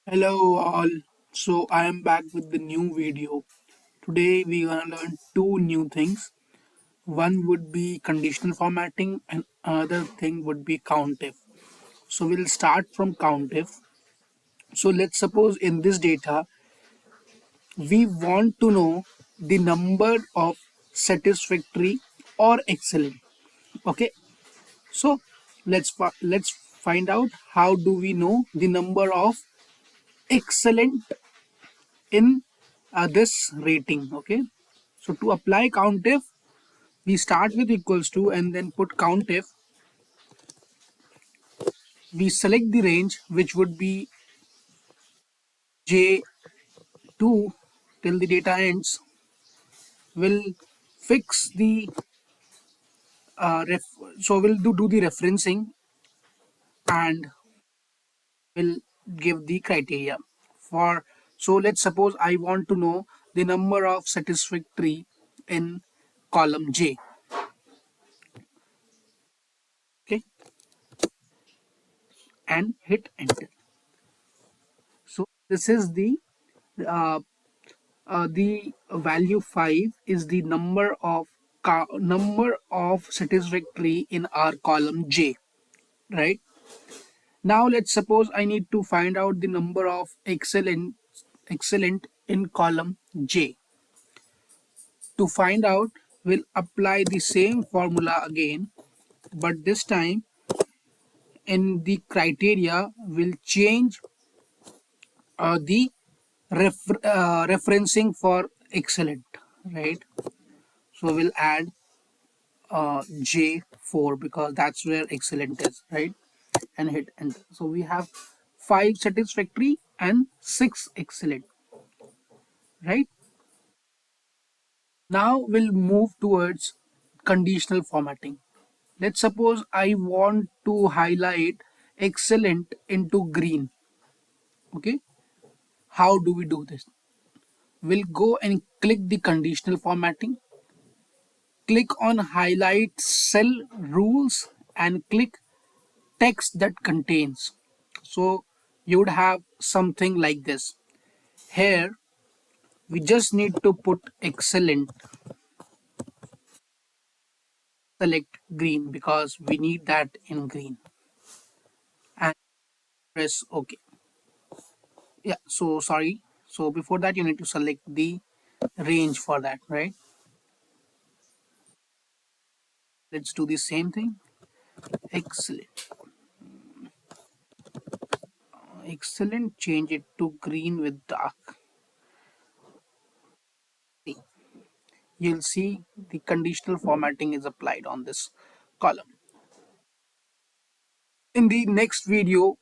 Hello all. So I am back with the new video. Today we're gonna learn two new things. One would be conditional formatting and another thing would be COUNTIF. So we'll start from COUNTIF. So let's suppose in this data we want to know the number of satisfactory or excellent. Okay. So let's find out how do we know the number of excellent in this rating. Okay, so to apply COUNTIF we start with equals to and then put COUNTIF. We select the range which would be J2 till the data ends. We'll fix the so we'll do the referencing and we'll give the criteria for. So let's suppose I want to know the number of satisfactory in column J. Okay, and hit enter. So this is uh, the value 5 is the number of satisfactory in our column J, right? Now let's suppose I need to find out the number of excellent in column J. To find out, we'll apply the same formula again, but this time in the criteria we'll change the referencing for excellent, right? So we'll add J4 because that's where excellent is, right? And hit enter. So we have 5 satisfactory and 6 excellent, right? Now we'll move towards conditional formatting. Let's suppose I want to highlight excellent into green. Okay, how do we do this? We'll go and click the conditional formatting, click on highlight cell rules and click text that contains. So you would have something like this. Here we just need to put excellent, select green because we need that in green and press OK. Yeah, so sorry. So before that you need to select the range for that, right? Let's do the same thing. Excellent. Excellent, change it to green with dark. You'll see the conditional formatting is applied on this column. In the next video,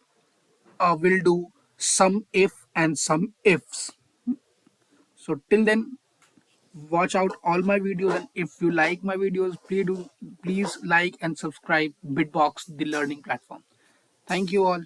we'll do some if and some ifs. So till then, watch out all my videos, and if you like my videos, please like and subscribe Bitbox, the learning platform. Thank you all.